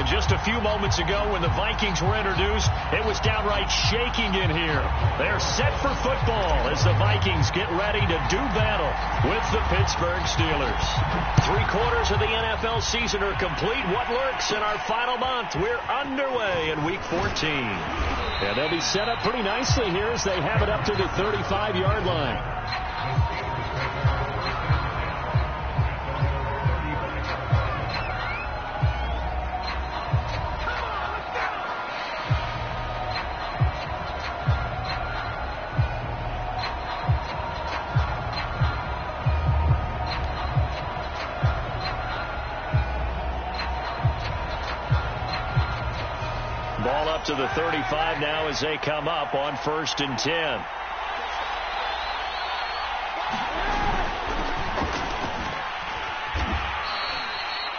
just a few moments ago when the Vikings were introduced, it was downright shaking in here. They're set for football as the Vikings get ready to do battle with the Pittsburgh Steelers. 3/4 of the NFL season are complete. What lurks in our final month? We're underway in Week 14. And they'll be set up pretty nicely here as they have it up to the 35-yard line. Ball up to the 35 now as they come up on 1st and 10.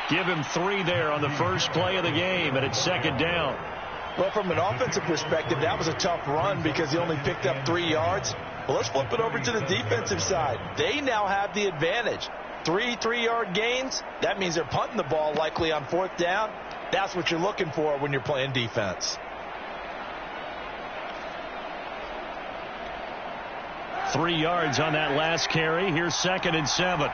Give him 3 there on the first play of the game, and it's 2nd down. Well, from an offensive perspective, that was a tough run because he only picked up 3 yards. Well, let's flip it over to the defensive side. They now have the advantage. 3 3-yard gains, that means they're punting the ball likely on 4th down. That's what you're looking for when you're playing defense. 3 yards on that last carry. Here's 2nd and 7.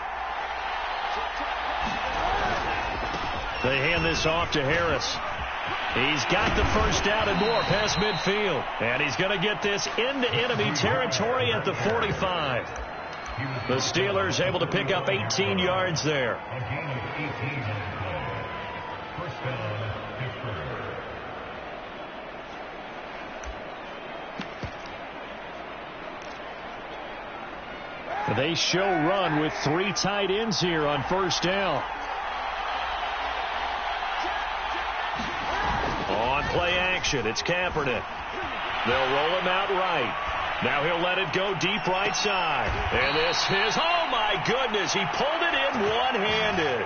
They hand this off to Harris. He's got the first down and more past midfield. And he's going to get this into enemy territory at the 45. The Steelers able to pick up 18 yards there. They show run with 3 tight ends here on 1st down. On play action, it's Kaepernick. They'll roll him out right. Now he'll let it go deep right side. And this is, oh my goodness, he pulled it in one-handed.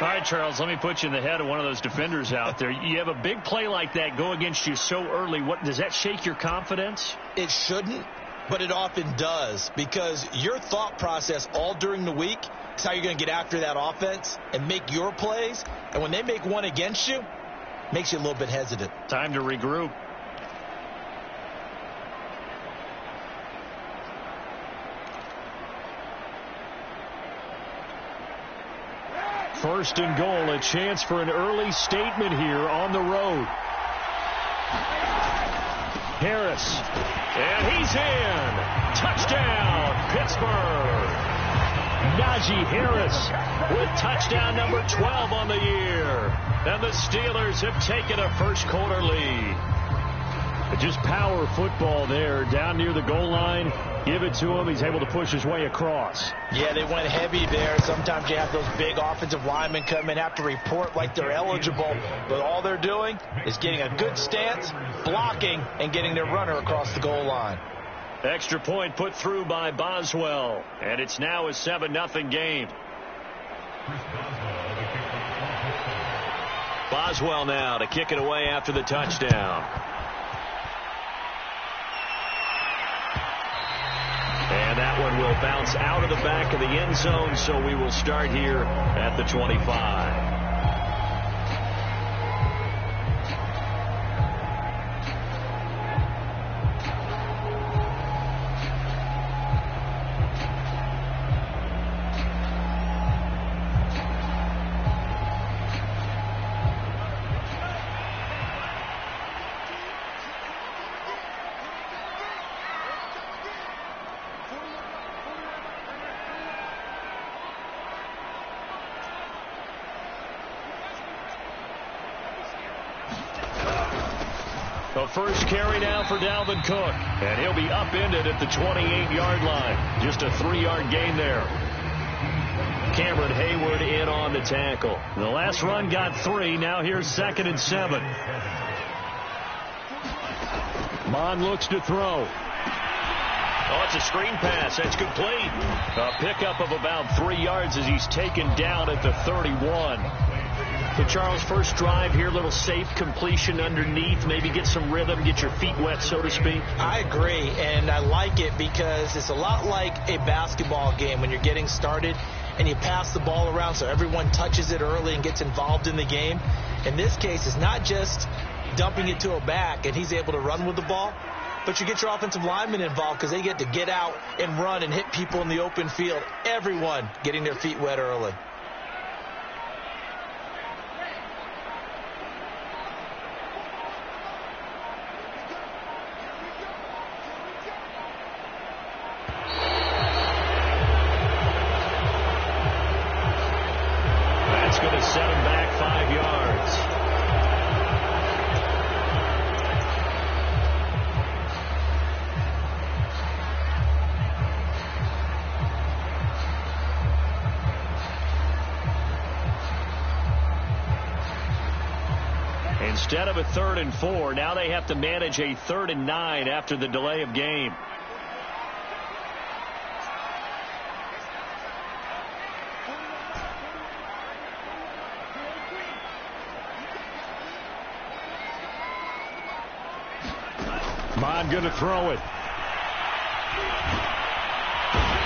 All right, Charles, let me put you in the head of one of those defenders out there. You have a big play like that go against you so early. What does that shake your confidence? It shouldn't, but it often does, because your thought process all during the week is how you're going to get after that offense and make your plays. And when they make one against you, it makes you a little bit hesitant. Time to regroup. First and goal, a chance for an early statement here on the road. Harris, and he's in. Touchdown, Pittsburgh. Najee Harris with touchdown number 12 on the year. And the Steelers have taken a first-quarter lead. Just power football there down near the goal line. Give it to him. He's able to push his way across. Yeah, they went heavy there. Sometimes you have those big offensive linemen come in, have to report like they're eligible. But all they're doing is getting a good stance, blocking, and getting their runner across the goal line. Extra point put through by Boswell. And it's now a 7-0 game. Boswell now to kick it away after the touchdown. And that one will bounce out of the back of the end zone, so we will start here at the 25. The first carry now for Dalvin Cook, and he'll be upended at the 28-yard line. Just a 3-yard gain there. Cameron Hayward in on the tackle. The last run got 3. Now here's 2nd and 7. Mon looks to throw. Oh, it's a screen pass. That's complete. A pickup of about 3 yards as he's taken down at the 31. So, Charles, first drive here, little safe completion underneath, maybe get some rhythm, get your feet wet, so to speak. I agree, and I like it because it's a lot like a basketball game when you're getting started and you pass the ball around so everyone touches it early and gets involved in the game. In this case, it's not just dumping it to a back and he's able to run with the ball, but you get your offensive linemen involved because they get to get out and run and hit people in the open field. Everyone getting their feet wet early. That's going to set him back 5 yards. Instead of a 3rd and 4, now they have to manage a 3rd and 9 after the delay of game. Mon going to throw it.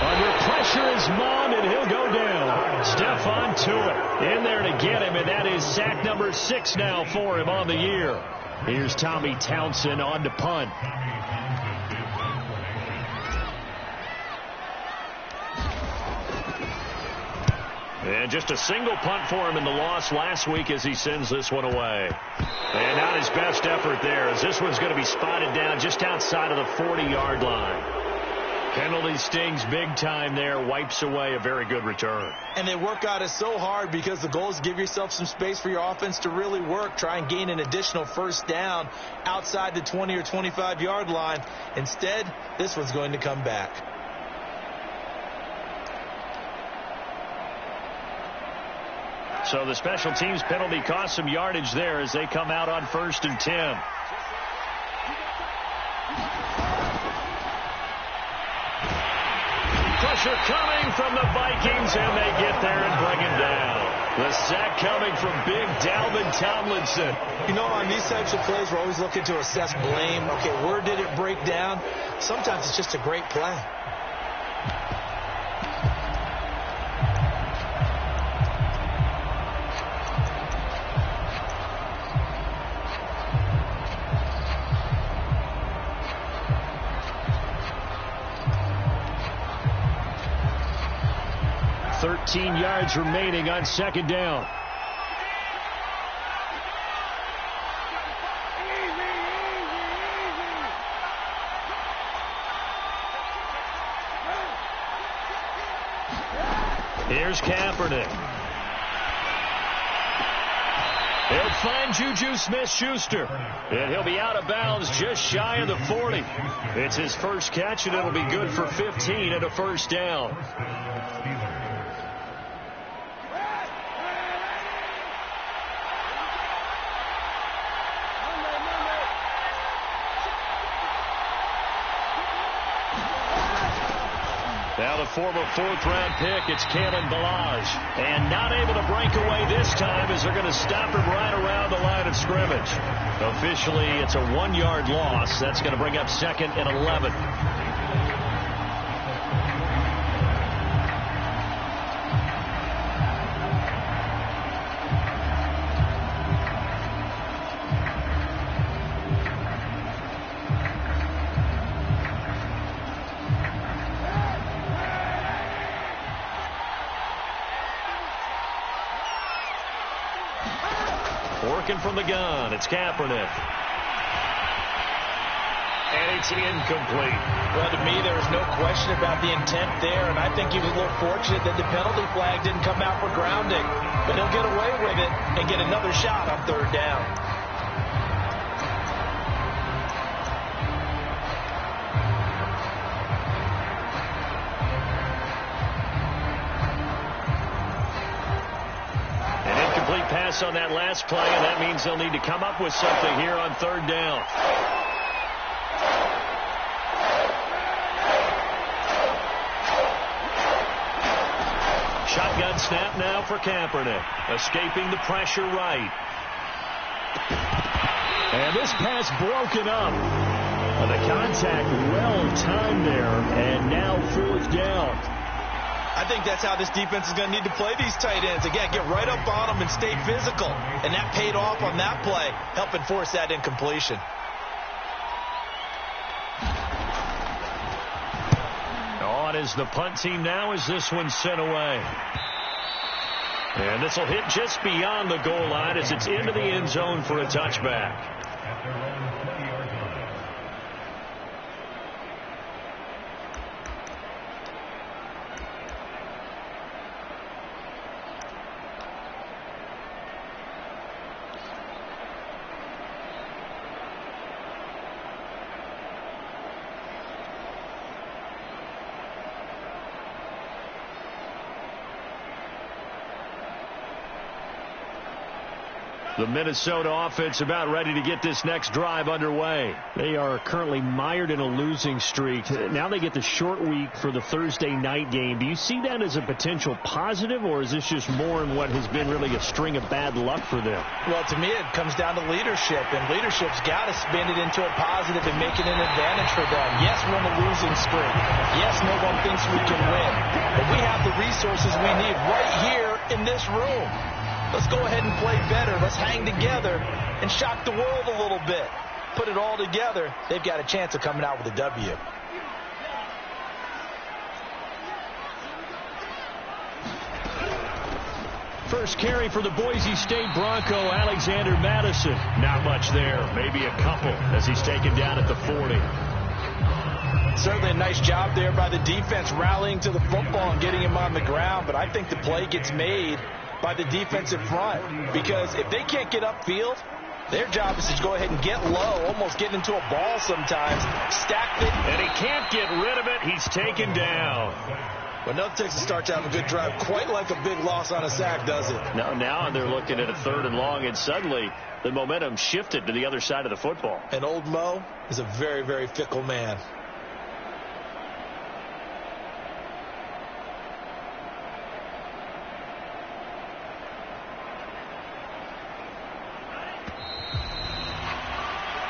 Under pressure is Mon, and he'll go down. Stephon Tuitt in there to get him, and that is sack number 6 now for him on the year. Here's Tommy Townsend on to punt. And just a single punt for him in the loss last week as he sends this one away. And not his best effort there, as this one's going to be spotted down just outside of the 40-yard line. Penalty stings big time there, wipes away a very good return. And they work out it so hard because the goal is give yourself some space for your offense to really work. Try and gain an additional first down outside the 20 or 25-yard line. Instead, this one's going to come back. So the special teams penalty cost some yardage there as they come out on 1st and 10. Pressure coming from the Vikings, and they get there and bring him down. The sack coming from big Dalvin Tomlinson. You know, on these types of plays, we're always looking to assess blame. Okay, where did it break down? Sometimes it's just a great play. Yards remaining on 2nd down. Here's Kaepernick. He'll find Juju Smith-Schuster, and he'll be out of bounds just shy of the 40. It's his first catch, and it'll be good for 15 and a first down. Now the former 4th-round pick, it's Kalen Ballage. And not able to break away this time as they're going to stop him right around the line of scrimmage. Officially, it's a 1-yard loss. That's going to bring up 2nd and 11. Working from the gun, it's Kaepernick. And it's incomplete. Well, to me, there was no question about the intent there, and I think he was a little fortunate that the penalty flag didn't come out for grounding. But he'll get away with it and get another shot on 3rd down. Pass on that last play, and that means they'll need to come up with something here on 3rd down. Shotgun snap now for Kaepernick, escaping the pressure right. And this pass broken up. The contact well timed there, and now 4th down. I think that's how this defense is going to need to play these tight ends. Again, get right up on them and stay physical. And that paid off on that play, helping force that incompletion. On is the punt team now as this one's sent away. And this will hit just beyond the goal line as it's into the end zone for a touchback. The Minnesota offense about ready to get this next drive underway. They are currently mired in a losing streak. Now they get the short week for the Thursday night game. Do you see that as a potential positive, or is this just more in what has been really a string of bad luck for them? Well, to me, it comes down to leadership, and leadership's got to spin it into a positive and make it an advantage for them. Yes, we're on a losing streak. Yes, no one thinks we can win. But we have the resources we need right here in this room. Let's go ahead and play better. Let's hang together and shock the world a little bit. Put it all together. They've got a chance of coming out with a W. First carry for the Boise State Bronco, Alexander Madison. Not much there. Maybe a couple as he's taken down at the 40. Certainly a nice job there by the defense rallying to the football and getting him on the ground. But I think the play gets made by the defensive front, because if they can't get upfield, their job is to go ahead and get low, almost get into a ball sometimes, stack it. And he can't get rid of it. He's taken down. Well, nothing takes a start to have a good drive quite like a big loss on a sack, does it? No, now they're looking at a 3rd and long, and suddenly the momentum shifted to the other side of the football. And old Mo is a very, very fickle man.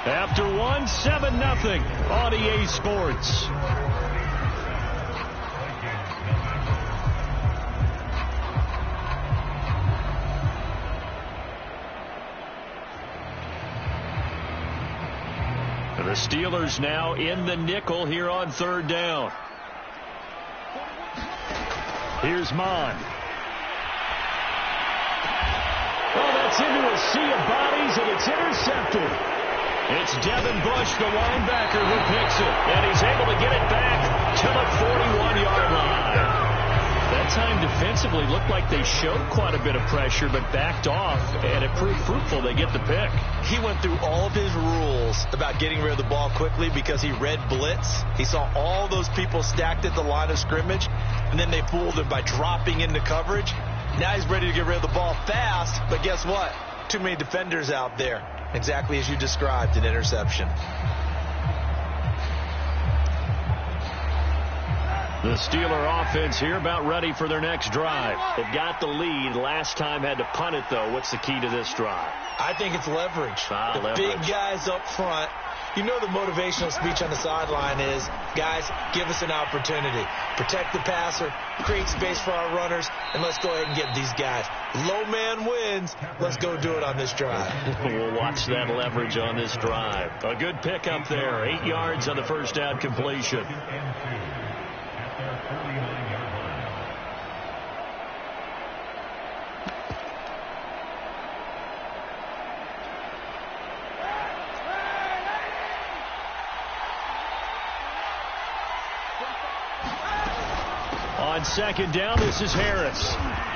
After 7-0 on EA Sports. The Steelers now in the nickel here on 3rd down. Here's Mon. Oh, that's into a sea of bodies, and it's intercepted. It's Devin Bush, the linebacker, who picks it. And he's able to get it back to the 41-yard line. That time defensively looked like they showed quite a bit of pressure, but backed off, and it proved fruitful. They get the pick. He went through all of his rules about getting rid of the ball quickly because he read blitz. He saw all those people stacked at the line of scrimmage, and then they fooled him by dropping into coverage. Now he's ready to get rid of the ball fast, but guess what? Too many defenders out there. Exactly as you described, an interception. The Steeler offense here about ready for their next drive. They've got the lead. Last time had to punt it, though. What's the key to this drive? I think it's leverage. Leverage. Big guys up front. You know the motivational speech on the sideline is, guys, give us an opportunity. Protect the passer, create space for our runners, and let's go ahead and get these guys. Low man wins. Let's go do it on this drive. We'll watch that leverage on this drive. A good pickup there. 8 yards on the first down completion. On 2nd down, this is Harris.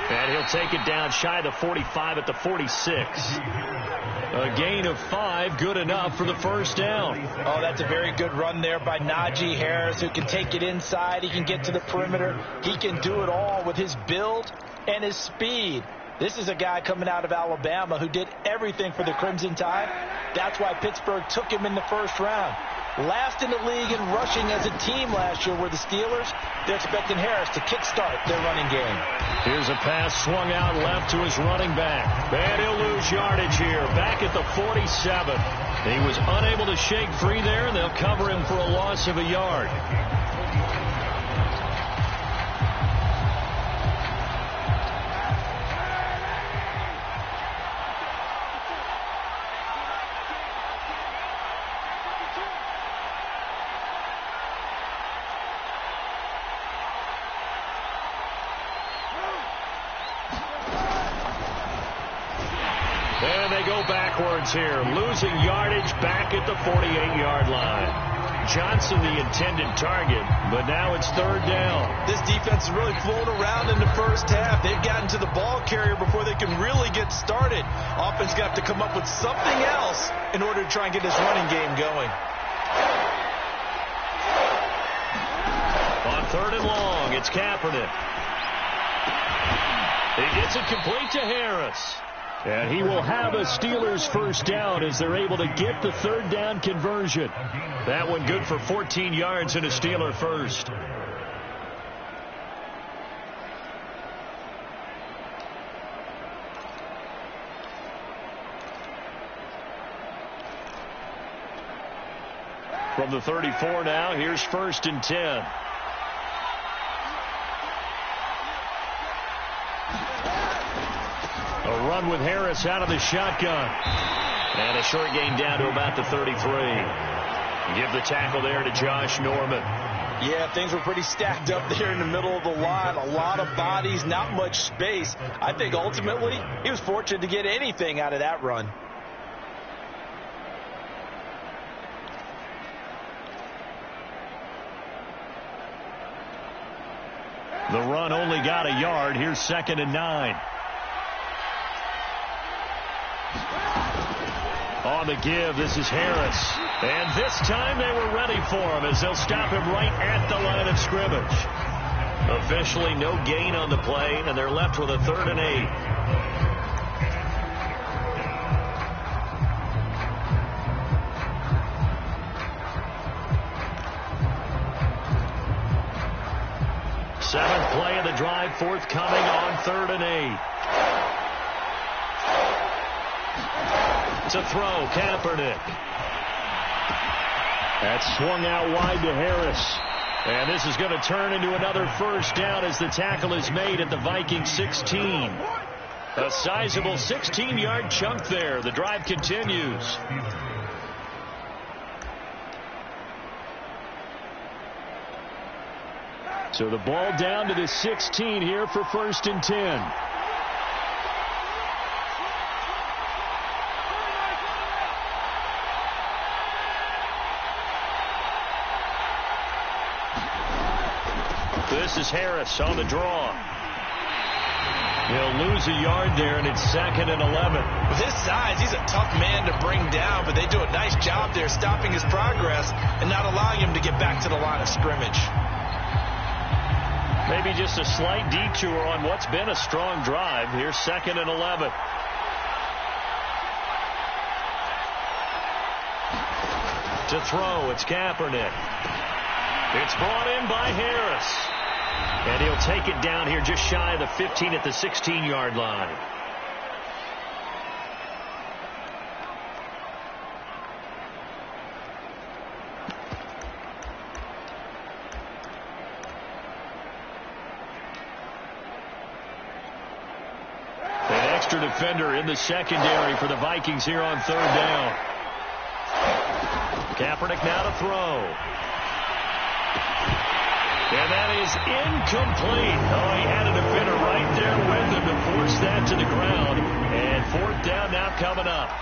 And he'll take it down shy of the 45 at the 46. A gain of 5, good enough for the first down. Oh, that's a very good run there by Najee Harris, who can take it inside. He can get to the perimeter. He can do it all with his build and his speed. This is a guy coming out of Alabama who did everything for the Crimson Tide. That's why Pittsburgh took him in the first round. Last in the league in rushing as a team last year were the Steelers. They're expecting Harris to kickstart their running game. Here's a pass swung out left to his running back. And he'll lose yardage here. Back at the 47. He was unable to shake free there, and they'll cover him for a loss of a yard. And they go backwards here, losing yardage back at the 48-yard line. Johnson the intended target, but now it's third down. This defense has really flown around in the first half. They've gotten to the ball carrier before they can really get started. Offense got to come up with something else in order to try and get this running game going. On third and long, it's Kaepernick. He gets it complete to Harris. And he will have a Steelers first down as they're able to get the third down conversion. That one good for 14 yards and a Steeler first. From the 34 now, here's first and 10. A run with Harris out of the shotgun. And a short gain down to about the 33. Give the tackle there to Josh Norman. Yeah, things were pretty stacked up there in the middle of the line. A lot of bodies, not much space. I think ultimately he was fortunate to get anything out of that run. The run only got a yard. Here's second and 9. On the give, this is Harris. And this time they were ready for him as they'll stop him right at the line of scrimmage. Officially no gain on the play, and they're left with a 3rd and 8. Seventh play of the drive, forthcoming on 3rd and 8. To throw, Kaepernick. That swung out wide to Harris. And this is going to turn into another first down as the tackle is made at the Vikings 16. A sizable 16-yard chunk there. The drive continues. So the ball down to the 16 here for first and 10. This is Harris on the draw. He'll lose a yard there, and it's 2nd and 11. With his size, he's a tough man to bring down, but they do a nice job there stopping his progress and not allowing him to get back to the line of scrimmage. Maybe just a slight detour on what's been a strong drive. Here's 2nd and 11. To throw, it's Kaepernick. It's brought in by Harris. And he'll take it down here just shy of the 15 at the 16-yard line. An extra defender in the secondary for the Vikings here on 3rd down. Kaepernick now to throw. And that is incomplete. Oh, he had a defender right there with him to force that to the ground. And 4th down now coming up.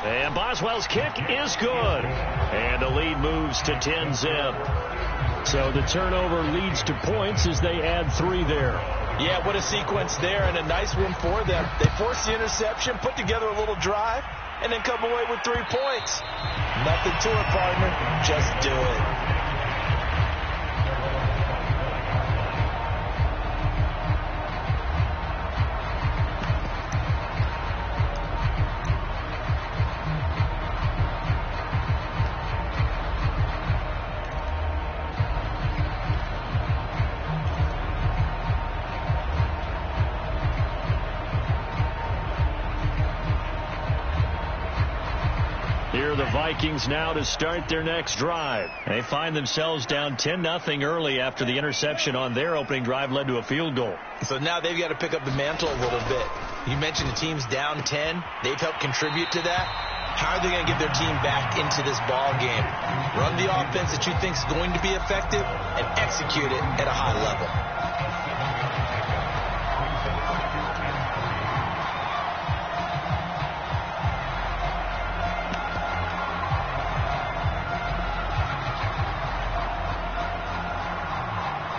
And Boswell's kick is good. And the lead moves to 10-zip. So the turnover leads to points as they add 3 there. Yeah, what a sequence there, and a nice one for them. They force the interception, put together a little drive, and then come away with 3 points. Nothing to it, partner. Just do it. Here are the Vikings now to start their next drive. They find themselves down 10-0 early after the interception on their opening drive led to a field goal. So now they've got to pick up the mantle a little bit. You mentioned the team's down 10. They've helped contribute to that. How are they going to get their team back into this ball game? Run the offense that you think is going to be effective and execute it at a high level.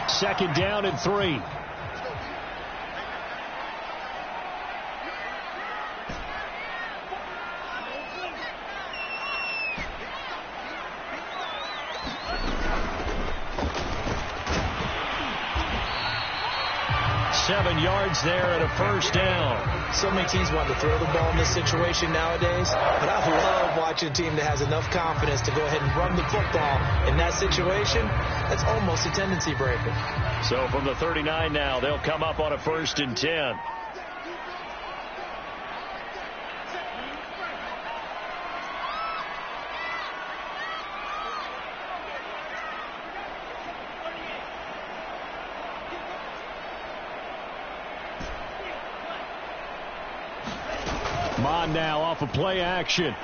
Second down and 3. Seven yards there and a first down. So many teams want to throw the ball in this situation nowadays, but I love watching a team that has enough confidence to go ahead and run the football in that situation. That's almost a tendency breaker. So from the 39 now, they'll come up on a 1st and 10. Mon now off of play action.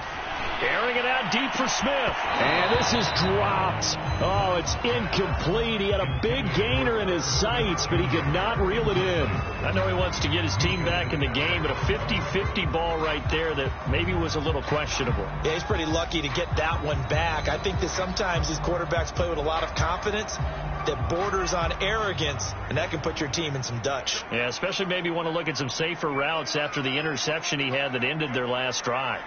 Airing it out deep for Smith. And this is dropped. Oh, it's incomplete. He had a big gainer in his sights, but he could not reel it in. I know he wants to get his team back in the game, but a 50-50 ball right there that maybe was a little questionable. Yeah, he's pretty lucky to get that one back. I think that sometimes these quarterbacks play with a lot of confidence that borders on arrogance, and that can put your team in some Dutch. Yeah, especially maybe want to look at some safer routes after the interception he had that ended their last drive.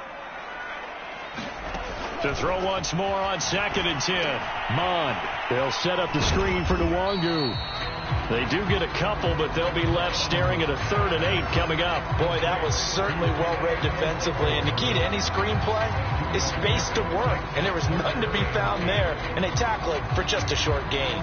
To throw once more on 2nd and 10. Mon, they'll set up the screen for Nwangu. They do get a couple, but they'll be left staring at a 3rd and 8 coming up. Boy, that was certainly well-read defensively, and the key to any screenplay is space to work, and there was none to be found there, and they tackle it for just a short gain.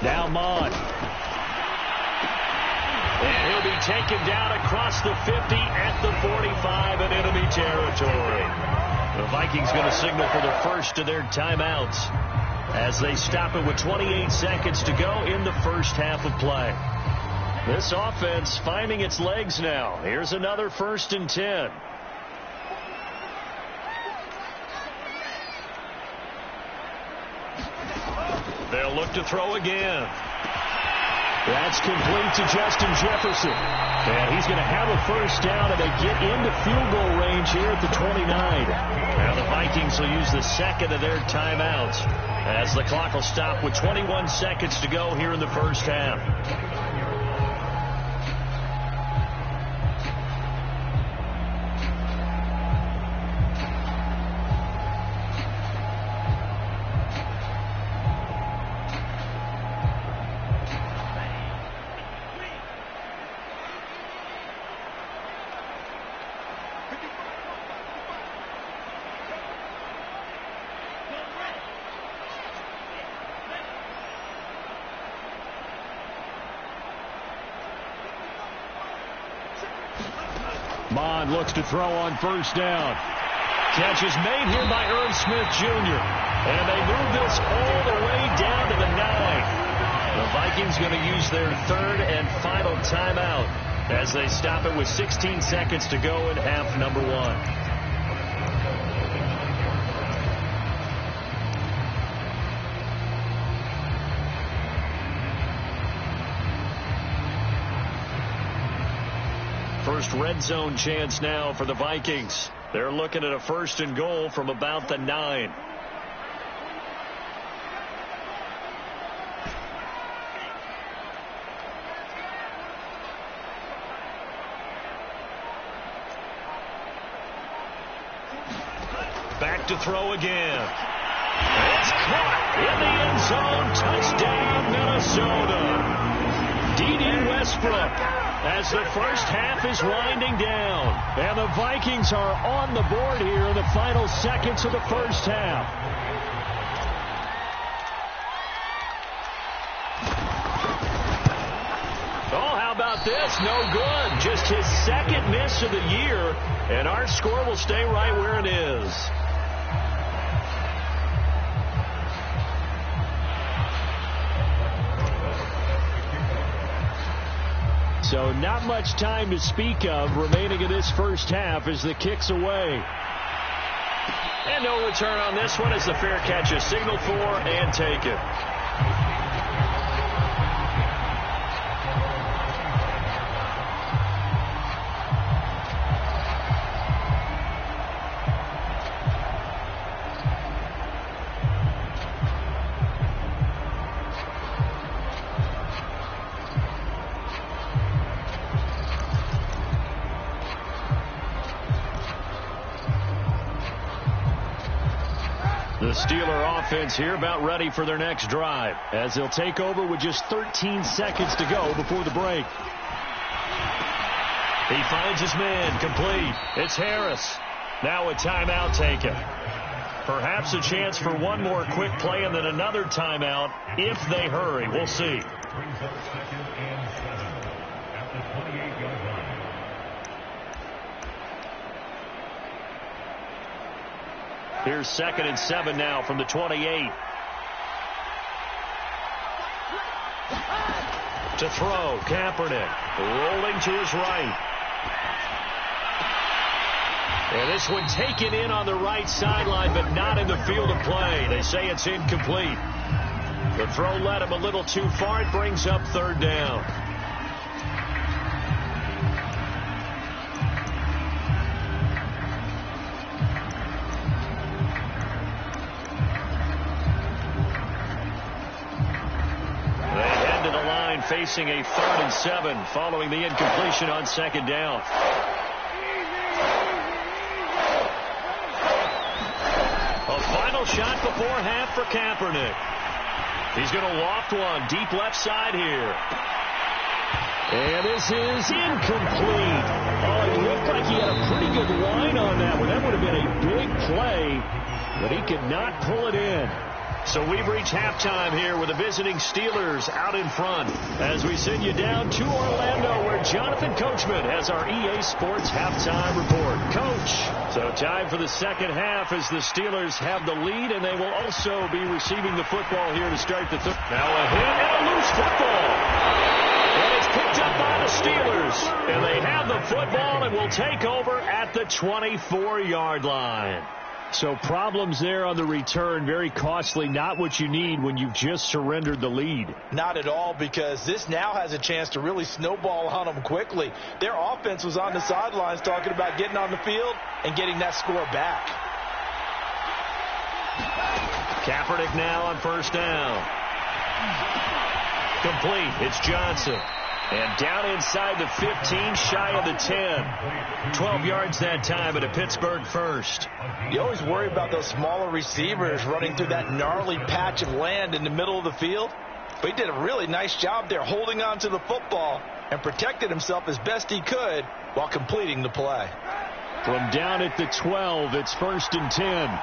Now Mon. And he'll be taken down across the 50 at the 45 in enemy territory. The Vikings going to signal for the first of their timeouts as they stop it with 28 seconds to go in the first half of play. This offense finding its legs now. Here's another 1st and 10. They'll look to throw again. That's complete to Justin Jefferson. And he's going to have a first down, and they get into field goal range here at the 29. Now the Vikings will use the second of their timeouts as the clock will stop with 21 seconds to go here in the first half. Mon looks to throw on first down. Catch is made here by Irv Smith Jr. And they move this all the way down to the 9. The Vikings going to use their 3rd and final timeout as they stop it with 16 seconds to go in half number 1. First red zone chance now for the Vikings. They're looking at a 1st and goal from about the 9. Back to throw again. It's caught in the end zone. Touchdown, Minnesota. D.D. Westbrook. As the first half is winding down. And the Vikings are on the board here in the final seconds of the first half. Oh, how about this? No good. Just his second miss of the year, and our score will stay right where it is. So not much time to speak of remaining in this first half as the kick's away. And no return on this one as the fair catch is signaled for and taken. The Steeler offense here about ready for their next drive as they'll take over with just 13 seconds to go before the break. He finds his man complete. It's Harris. Now a timeout taken. Perhaps a chance for one more quick play and then another timeout if they hurry. We'll see. Here's 2nd and 7 now from the 28. To throw, Kaepernick rolling to his right. And this one taken in on the right sideline, but not in the field of play. They say it's incomplete. The throw led him a little too far. It brings up 3rd down. Facing a 3rd and 7 following the incompletion on 2nd down. A final shot before half for Kaepernick. He's going to loft one deep left side here. And this is incomplete. Oh, it looked like he had a pretty good line on that one. That would have been a big play, but he could not pull it in. So we've reached halftime here with the visiting Steelers out in front as we send you down to Orlando where Jonathan Coachman has our EA Sports halftime report. Coach. So time for the second half as the Steelers have the lead, and they will also be receiving the football here to start the third. Now a hit and a loose football. And it's picked up by the Steelers. And they have the football and will take over at the 24-yard line. So problems there on the return, very costly, not what you need when you've just surrendered the lead. Not at all, because this now has a chance to really snowball on them quickly. Their offense was on the sidelines talking about getting on the field and getting that score back. Kaepernick now on 1st down. Complete. It's Johnson. And down inside the 15, shy of the 10. 12 yards that time at a Pittsburgh 1st. You always worry about those smaller receivers running through that gnarly patch of land in the middle of the field. But he did a really nice job there holding on to the football and protected himself as best he could while completing the play. From down at the 12, it's 1st and 10.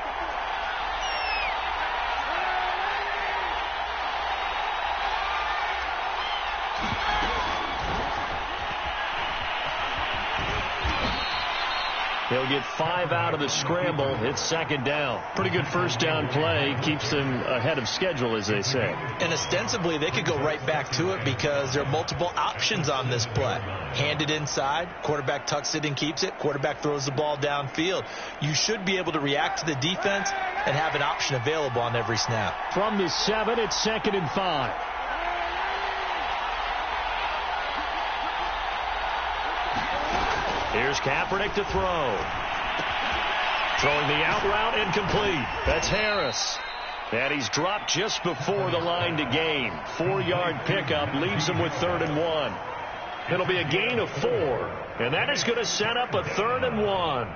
He'll get 5 out of the scramble. It's 2nd down. Pretty good 1st down play. Keeps them ahead of schedule, as they say. And ostensibly, they could go right back to it because there are multiple options on this play. Hand it inside. Quarterback tucks it and keeps it. Quarterback throws the ball downfield. You should be able to react to the defense and have an option available on every snap. From the 7, it's 2nd and 5. Here's Kaepernick to throw. Throwing the out route incomplete. That's Harris. And he's dropped just before the line to gain. 4-yard pickup leaves him with 3rd and 1. It'll be a gain of 4. And that is going to set up a 3rd and 1.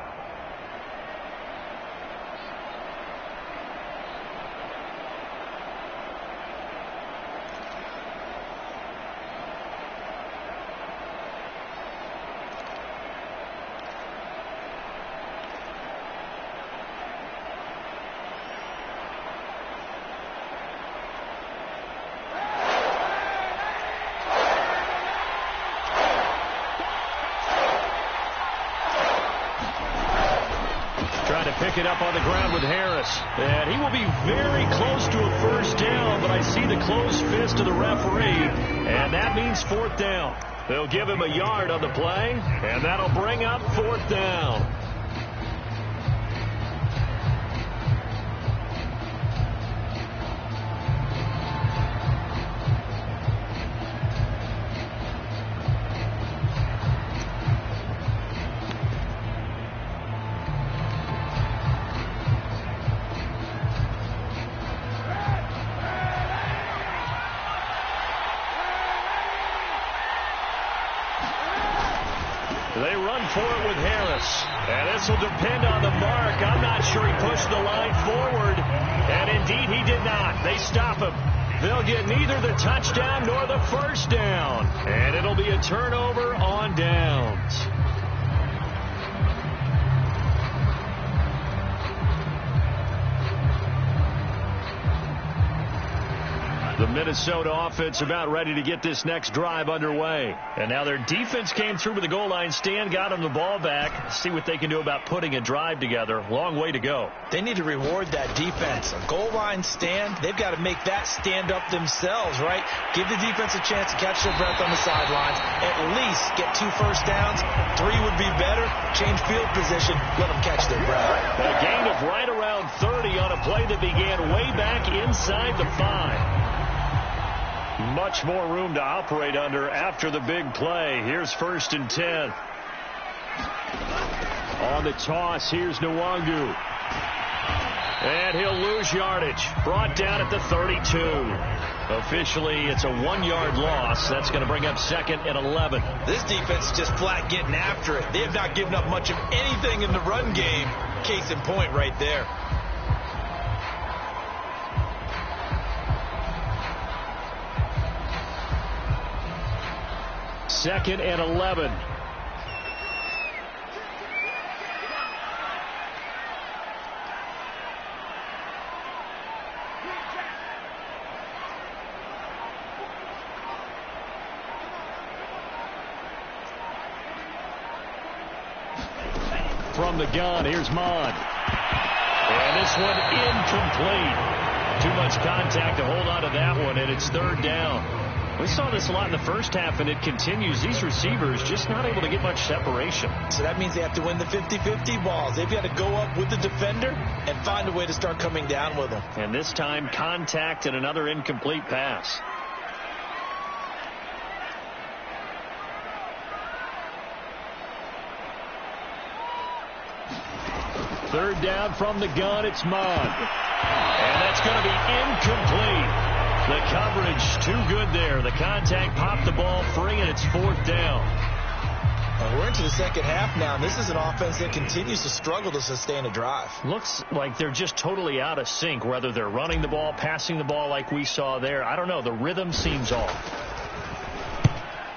pick it up on the ground with Harris. And he will be very close to a first down, but I see the closed fist of the referee, and that means fourth down. They'll give him a yard on the play, and that'll bring up fourth down. They run for it with Harris. And this will depend on the mark. I'm not sure he pushed the line forward. And indeed, he did not. They stop him. They'll get neither the touchdown nor the first down. And it'll be a turnover on downs. The Minnesota offense about ready to get this next drive underway. And now their defense came through with the goal line stand, got them the ball back. See what they can do about putting a drive together. Long way to go. They need to reward that defense. A goal line stand, they've got to make that stand up themselves, right? Give the defense a chance to catch their breath on the sidelines. At least get 2 first downs. 3 would be better. Change field position. Let them catch their breath. A gain of right around 30 on a play that began way back inside the 5. Much more room to operate under after the big play. Here's 1st and 10. On the toss, here's Nwangu. And he'll lose yardage. Brought down at the 32. Officially, it's a 1-yard loss. That's going to bring up 2nd and 11. This defense is just flat getting after it. They have not given up much of anything in the run game. Case in point right there. 2nd and 11. From the gun, here's Mond. And this one incomplete. Too much contact to hold on to that one, and it's 3rd down. We saw this a lot in the first half, and it continues. These receivers just not able to get much separation. So that means they have to win the 50-50 balls. They've got to go up with the defender and find a way to start coming down with them. And this time, contact and another incomplete pass. Third down from the gun, it's Mond. And that's going to be incomplete. The coverage too good there. The contact popped the ball free, and it's 4th down. We're into the second half now, and this is an offense that continues to struggle to sustain a drive. Looks like they're just totally out of sync, whether they're running the ball, passing the ball like we saw there. I don't know. The rhythm seems off.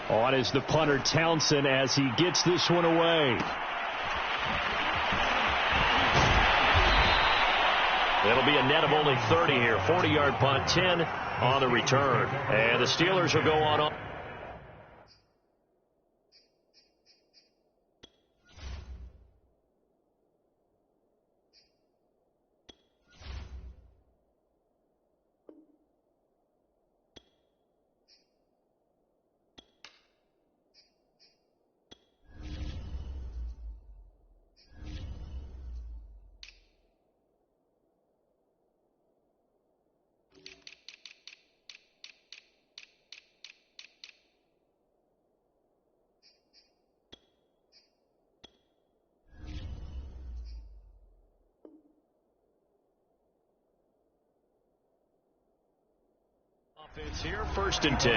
On is the punter, Townsend, as he gets this one away. It'll be a net of only 30 here. 40-yard punt, 10 on the return. And the Steelers will go on. Offense here, 1st and 10.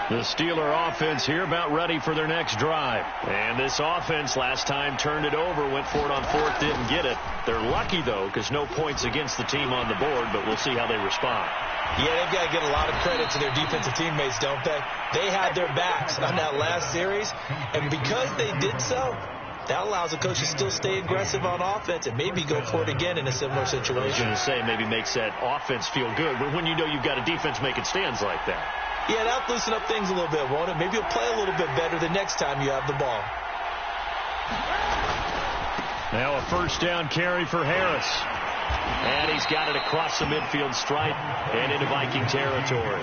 The Steeler offense here about ready for their next drive. And this offense last time turned it over, went for it on 4th, didn't get it. They're lucky, though, because no points against the team on the board, but we'll see how they respond. Yeah, they've got to give a lot of credit to their defensive teammates, don't they? They had their backs on that last series, and because they did so, that allows the coach to still stay aggressive on offense and maybe go for it again in a similar situation. I was going to say, maybe makes that offense feel good, but when you know you've got a defense making stands like that. Yeah, that'll loosen up things a little bit, won't it? Maybe you'll play a little bit better the next time you have the ball. Now a first down carry for Harris. And he's got it across the midfield stripe and into Viking territory.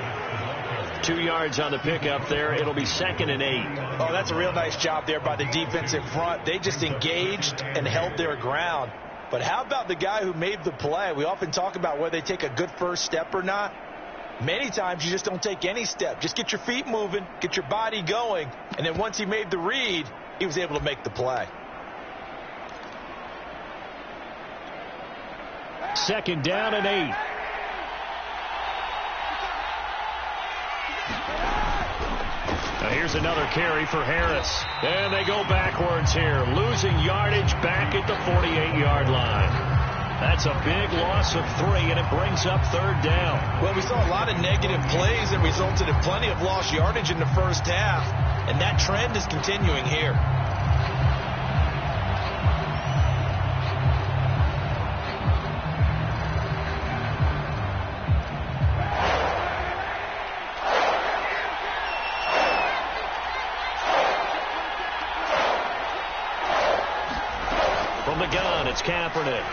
2 yards on the pickup there. It'll be 2nd and 8. Oh, that's a real nice job there by the defensive front. They just engaged and held their ground. But how about the guy who made the play? We often talk about whether they take a good first step or not. Many times you just don't take any step. Just get your feet moving, get your body going, and then once he made the read, he was able to make the play. 2nd down and 8. Now here's another carry for Harris. And they go backwards here, losing yardage back at the 48-yard line. That's a big loss of 3, and it brings up 3rd down. Well, we saw a lot of negative plays that resulted in plenty of lost yardage in the first half, and that trend is continuing here. From the gun, it's Kaepernick.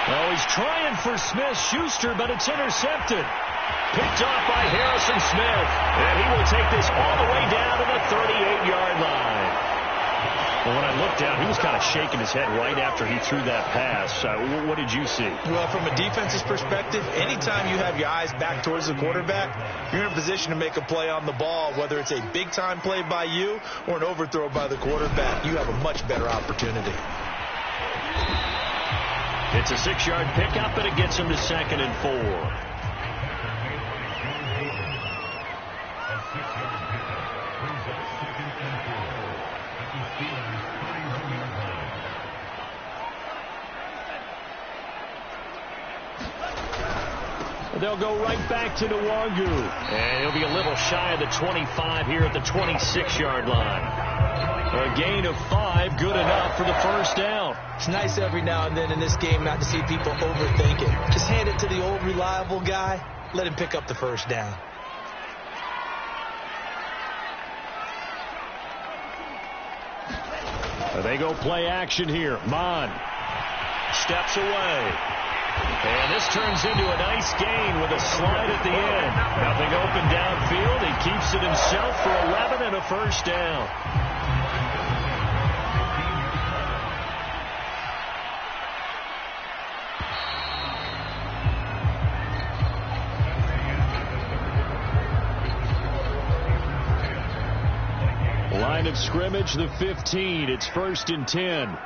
Oh, he's trying for Smith-Schuster, but it's intercepted. Picked off by Harrison Smith. And he will take this all the way down to the 38-yard line. Well, when I looked down, he was kind of shaking his head right after he threw that pass. What did you see? Well, from a defense's perspective, anytime you have your eyes back towards the quarterback, you're in a position to make a play on the ball, whether it's a big-time play by you or an overthrow by the quarterback. You have a much better opportunity. It's a 6-yard pickup, and it gets him to 2nd and 4. They'll go right back to Nwangu. And he'll be a little shy of the 25 here at the 26-yard line. A gain of 5, good enough for the first down. It's nice every now and then in this game not to see people overthink it. Just hand it to the old reliable guy. Let him pick up the first down. They go play action here. Mon steps away. And this turns into a nice gain with a slide at the end. Nothing open downfield. He keeps it himself for 11 and a first down. Line of scrimmage, the 15. It's 1st and 10.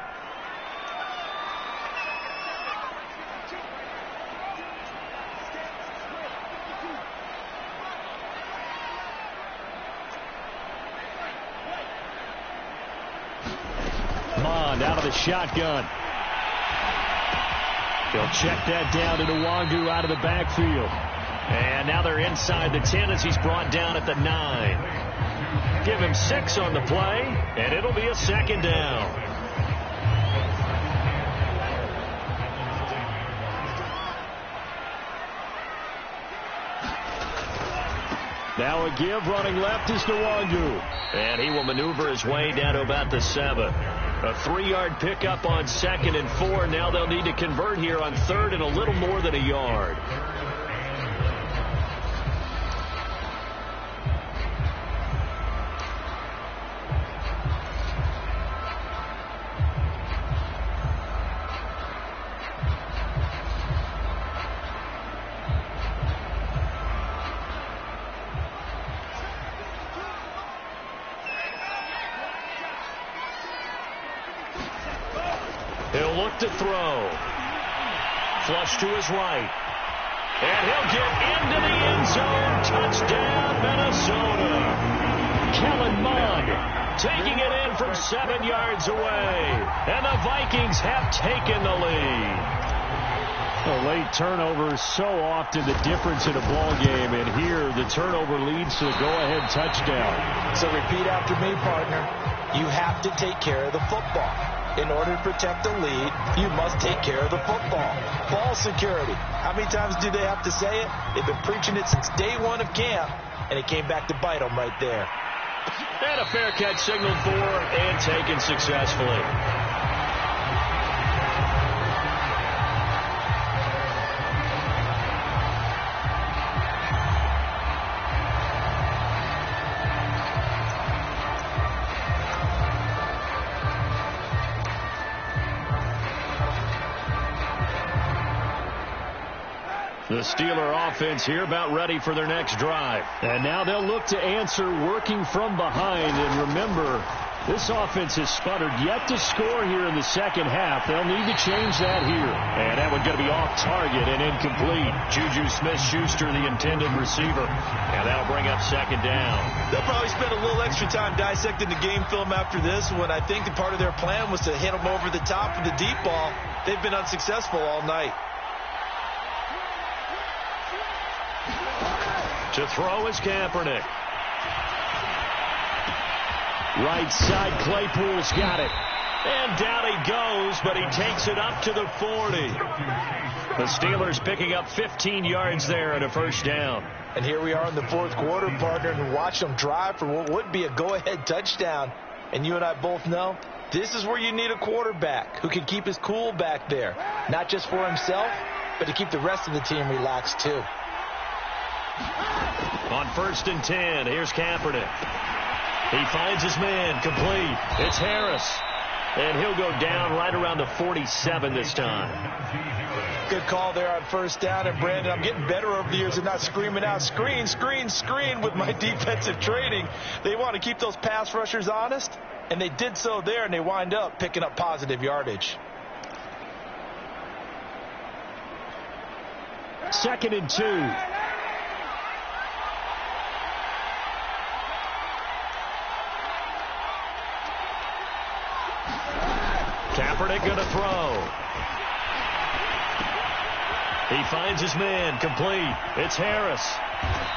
Out of the shotgun. They'll check that down to Nwangu out of the backfield. And now they're inside the 10 as he's brought down at the 9. Give him 6 on the play, and it'll be a 2nd down. Now a give, running left is Nwangu. And he will maneuver his way down to about the 7. A 3-yard pickup on 2nd and 4. Now they'll need to convert here on 3rd and a little more than a yard. He'll look to throw. Flush to his right. And he'll get into the end zone. Touchdown, Minnesota. Kellen Mond taking it in from 7 yards away. And the Vikings have taken the lead. A late turnover is so often the difference in a ball game. And here, the turnover leads to a go-ahead touchdown. So repeat after me, partner. You have to take care of the football. In order to protect the lead, you must take care of the football. Ball security. How many times do they have to say it? They've been preaching it since day one of camp, and it came back to bite them right there. And a fair catch signaled for and taken successfully. The Steeler offense here about ready for their next drive. And now they'll look to answer working from behind. And remember, this offense has sputtered yet to score here in the second half. They'll need to change that here. And that one's going to be off target and incomplete. Juju Smith-Schuster, the intended receiver. And that'll bring up second down. They'll probably spend a little extra time dissecting the game film after this when I think part of their plan was to hit them over the top of the deep ball. They've been unsuccessful all night. To throw is Kaepernick. Right side, Claypool's got it. And down he goes, but he takes it up to the 40. The Steelers picking up 15 yards there and a first down. And here we are in the fourth quarter, partner, and watch them drive for what would be a go-ahead touchdown. And you and I both know this is where you need a quarterback who can keep his cool back there. Not just for himself, but to keep the rest of the team relaxed too. On 1st and 10, here's Kaepernick. He finds his man, complete. It's Harris. And he'll go down right around the 47 this time. Good call there on first down. And, Brandon, I'm getting better over the years at not screaming out, screen, screen, screen with my defensive training. They want to keep those pass rushers honest, and they did so there, and they wind up picking up positive yardage. 2nd and 2. Kaepernick going to throw. He finds his man, complete. It's Harris.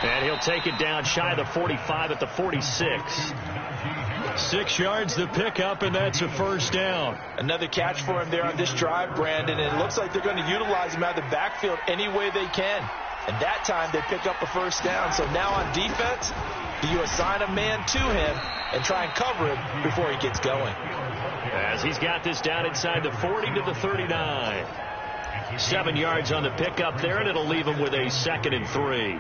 And he'll take it down shy of the 45 at the 46. 6 yards to pick up, and that's a first down. Another catch for him there on this drive, Brandon, and it looks like they're going to utilize him out of the backfield any way they can. And that time they pick up a first down. So now on defense, do you assign a man to him and try and cover him before he gets going? As he's got this down inside the 40 to the 39. 7 yards on the pickup there, and it'll leave him with a 2nd and 3.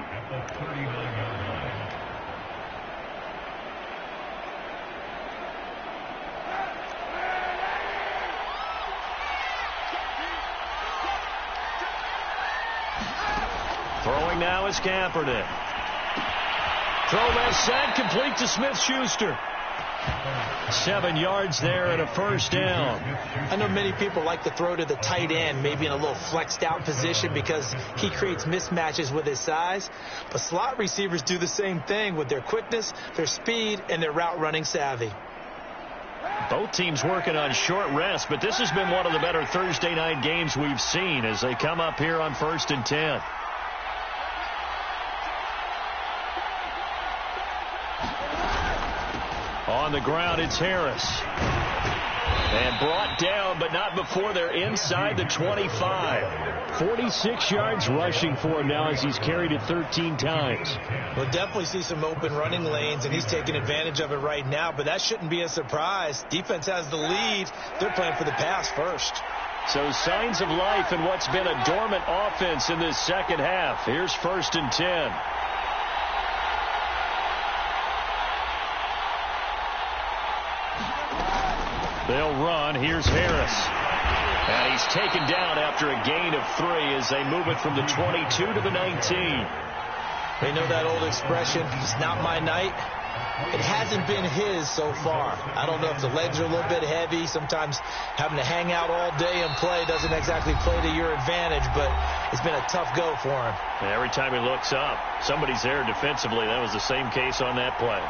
Throwing now is Kaepernick. Throw left side, complete to Smith-Schuster. 7 yards there and a first down. I know many people like to throw to the tight end, maybe in a little flexed out position because he creates mismatches with his size. But slot receivers do the same thing with their quickness, their speed, and their route running savvy. Both teams working on short rest, but this has been one of the better Thursday night games we've seen as they come up here on 1st and 10. On the ground, it's Harris. And brought down, but not before they're inside the 25. 46 yards rushing for him now as he's carried it 13 times. We'll definitely see some open running lanes, and he's taking advantage of it right now, but that shouldn't be a surprise. Defense has the lead. They're playing for the pass first. So signs of life in what's been a dormant offense in this second half. Here's 1st and 10. They'll run. Here's Harris. And he's taken down after a gain of 3 as they move it from the 22 to the 19. They know that old expression, it's not my night. It hasn't been his so far. I don't know if the legs are a little bit heavy. Sometimes having to hang out all day and play doesn't exactly play to your advantage, but it's been a tough go for him. And every time he looks up, somebody's there defensively. That was the same case on that play.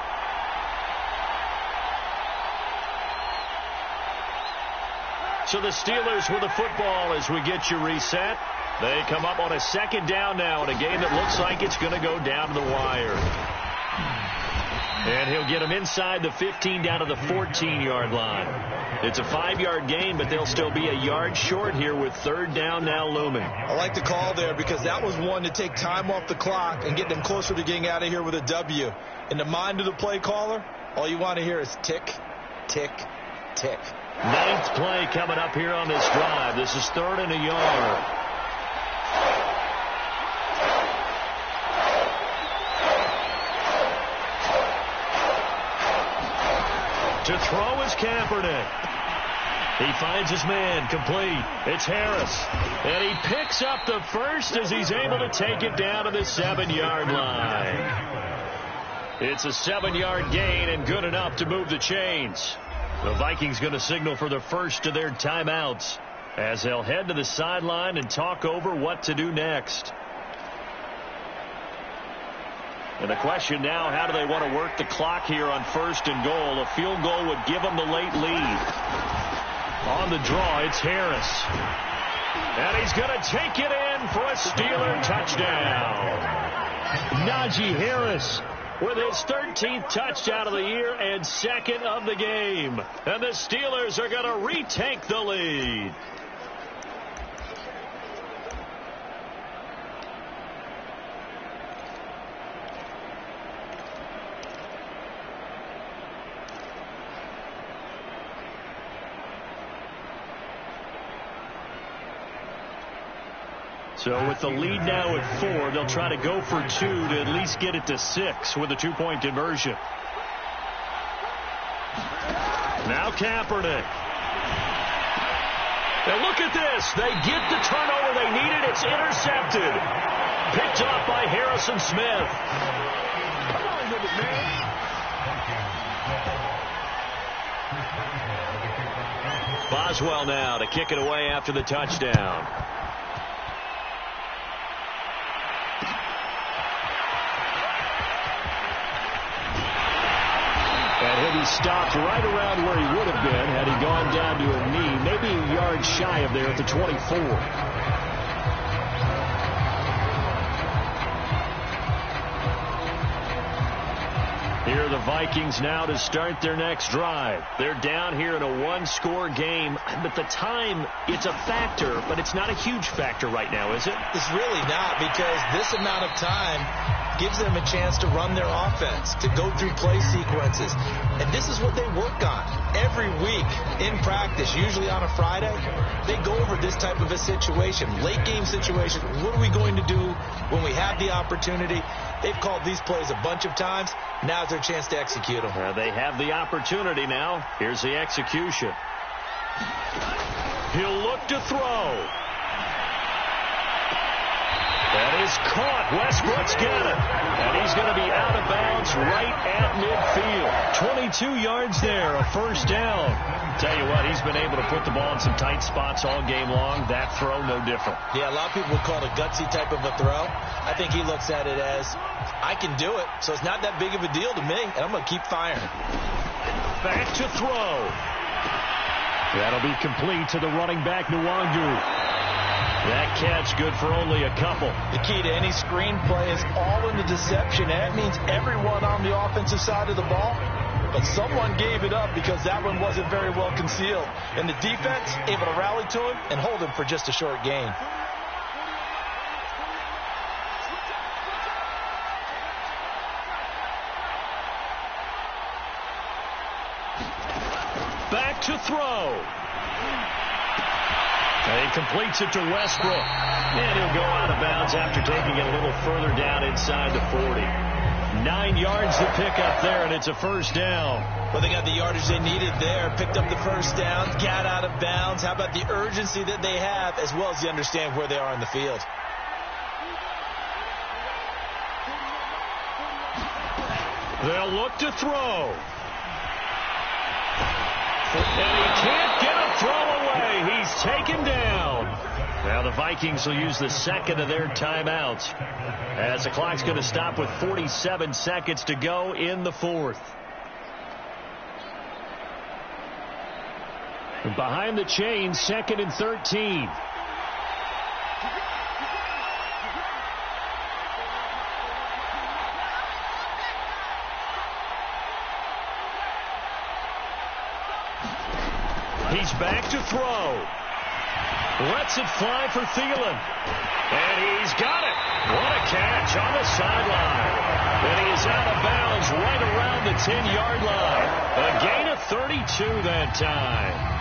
So the Steelers with the football as we get you reset. They come up on a 2nd down now in a game that looks like it's going to go down to the wire. And he'll get him inside the 15 down to the 14-yard line. It's a 5-yard gain, but they'll still be a yard short here with 3rd down now looming. I like the call there because that was one to take time off the clock and get them closer to getting out of here with a W. In the mind of the play caller, all you want to hear is tick, tick, tick. 9th play coming up here on this drive. This is 3rd and a yard. To throw is Kaepernick. He finds his man, complete. It's Harris. And he picks up the first as he's able to take it down to the 7-yard line. It's a 7-yard gain and good enough to move the chains. The Vikings going to signal for the first of their timeouts as they'll head to the sideline and talk over what to do next. And the question now, how do they want to work the clock here on 1st and goal? A field goal would give them the late lead. On the draw, it's Harris. And he's going to take it in for a Steeler touchdown. Najee Harris with his 13th touchdown of the year and 2nd of the game. And the Steelers are going to retake the lead. So with the lead now at 4, they'll try to go for 2 to at least get it to 6 with a 2-point conversion. Now Kaepernick. And look at this. They get the turnover they needed. It's intercepted. Picked off by Harrison Smith. Come on with it, man. Boswell now to kick it away after the touchdown. And he'll be stopped right around where he would have been had he gone down to a knee, maybe a yard shy of there at the 24. Here are the Vikings now to start their next drive. They're down here in a 1-score game, but the time, it's a factor, but it's not a huge factor right now, is it? It's really not, because this amount of time gives them a chance to run their offense, to go through play sequences. And this is what they work on every week in practice, usually on a Friday. They go over this type of a situation, late game situation. What are we going to do when we have the opportunity? They've called these plays a bunch of times. Now's their chance to execute them. They have the opportunity now. Here's the execution. He'll look to throw. That is caught. Westbrook's got it. And he's going to be out of bounds right at midfield. 22 yards there, a 1st down. Tell you what, he's been able to put the ball in some tight spots all game long. That throw, no different. Yeah, a lot of people would call it a gutsy type of a throw. I think he looks at it as, I can do it, so it's not that big of a deal to me, and I'm going to keep firing. Back to throw. That'll be complete to the running back, Nwangu. That catch good for only a couple. The key to any screenplay is all in the deception. That means everyone on the offensive side of the ball. But someone gave it up because that one wasn't very well concealed. And the defense able to rally to him and hold him for just a short gain. Back to throw. And he completes it to Westbrook. And he'll go out of bounds after taking it a little further down inside the 40. 9 yards to pick up there, and it's a 1st down. Well, they got the yardage they needed there. Picked up the 1st down, got out of bounds. How about the urgency that they have, as well as they understand where they are in the field? They'll look to throw. And he can't get a throw away. He's taken down. Now the Vikings will use the 2nd of their timeouts as the clock's going to stop with 47 seconds to go in the 4th. And behind the chains, 2nd and 13. He's back to throw. Lets it fly for Thielen. And he's got it. What a catch on the sideline. And he is out of bounds right around the 10-yard line. A gain of 32 that time.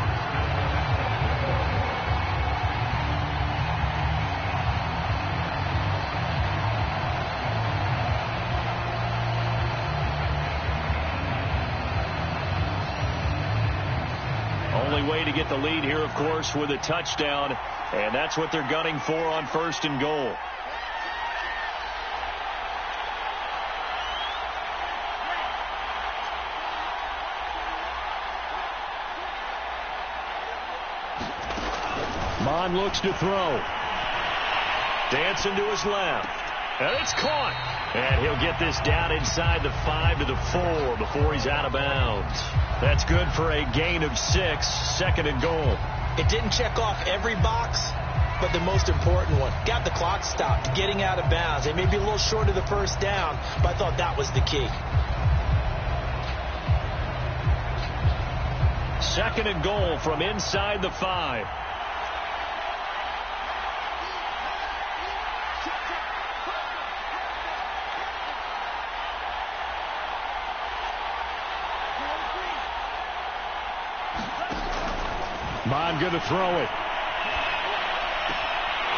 Only way to get the lead here, of course, with a touchdown. And that's what they're gunning for on 1st and goal. Mon looks to throw. Dancing to his left. And it's caught. And he'll get this down inside the 5 to the 4 before he's out of bounds. That's good for a gain of 6, 2nd and goal. It didn't check off every box, but the most important one. Got the clock stopped, getting out of bounds. They may be a little short of the first down, but I thought that was the key. 2nd and goal from inside the 5. Mon going to throw it.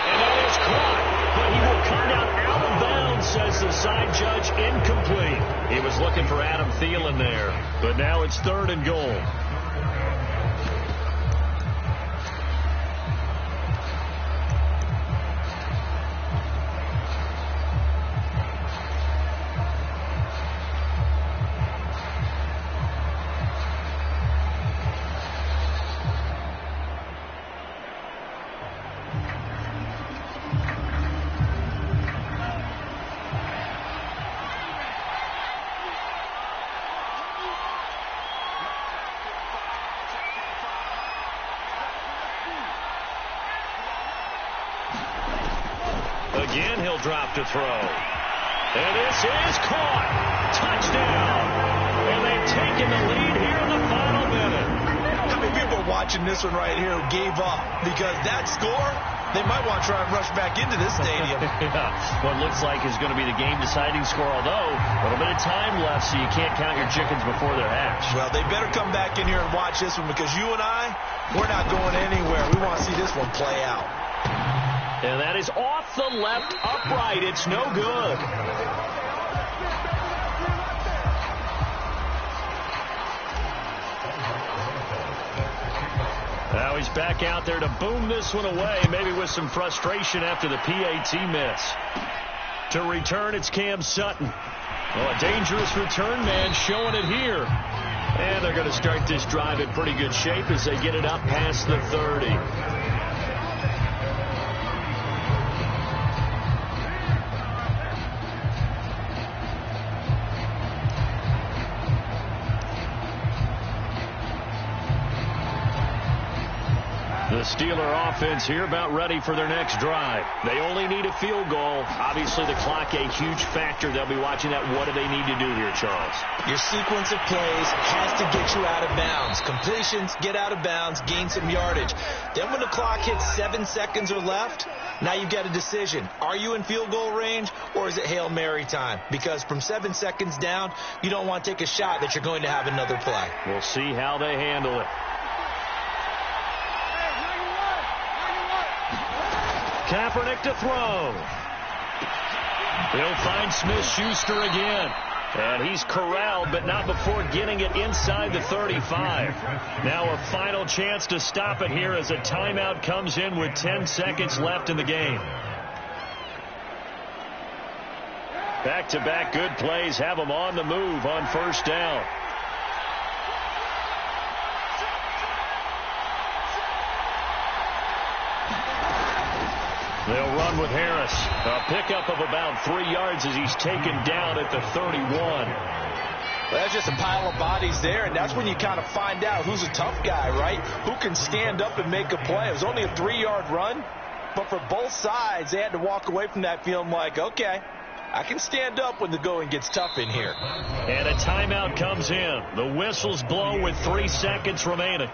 And it is caught, but he will come down out of bounds, says the side judge. Incomplete. He was looking for Adam Thielen there, but now it's 3rd and goal. Again, he'll drop to throw. And this is caught. Touchdown. And they've taken the lead here in the final minute. How many people are watching this one right here who gave up? Because that score, they might want to try and rush back into this stadium. Yeah, what looks like is going to be the game-deciding score, although a little bit of time left, so you can't count your chickens before they're hatched. Well, they better come back in here and watch this one, because you and I, we're not going anywhere. We want to see this one play out. And that is off the left upright. It's no good. Now he's back out there to boom this one away, maybe with some frustration after the PAT miss. To return, it's Cam Sutton. Well, a dangerous return man showing it here. And they're going to start this drive in pretty good shape as they get it up past the 30. The Steeler offense here about ready for their next drive. They only need a field goal. Obviously, the clock a huge factor. They'll be watching that. What do they need to do here, Charles? Your sequence of plays has to get you out of bounds. Completions, get out of bounds, gain some yardage. Then when the clock hits 7 seconds or left, now you've got a decision. Are you in field goal range, or is it Hail Mary time? Because from 7 seconds down, you don't want to take a shot that you're going to have another play. We'll see how they handle it. Kaepernick to throw. He'll find Smith-Schuster again. And he's corralled, but not before getting it inside the 35. Now a final chance to stop it here as a timeout comes in with 10 seconds left in the game. Back-to-back good plays have them on the move on first down. They'll run with Harris. A pickup of about 3 yards as he's taken down at the 31. Well, that's just a pile of bodies there, and that's when you kind of find out who's a tough guy, right? Who can stand up and make a play. It was only a 3-yard run, but for both sides, they had to walk away from that feeling like, okay, I can stand up when the going gets tough in here. And a timeout comes in. The whistles blow with 3 seconds remaining.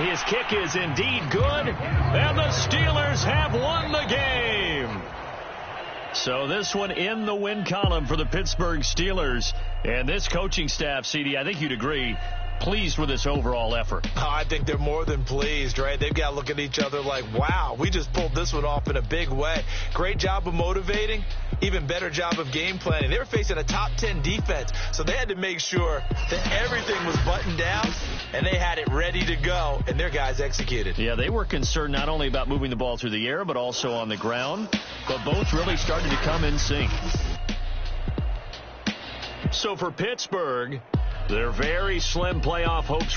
And his kick is indeed good. And the Steelers have won the game. So this one in the win column for the Pittsburgh Steelers. And this coaching staff, CD, I think you'd agree, pleased with this overall effort. I think they're more than pleased, right? They've got to look at each other like, wow, we just pulled this one off in a big way. Great job of motivating, even better job of game planning. They were facing a top 10 defense, so they had to make sure that everything was buttoned down, and they had it ready to go, and their guys executed. Yeah, they were concerned not only about moving the ball through the air, but also on the ground, but both really started to come in sync. So for Pittsburgh, their very slim playoff hopes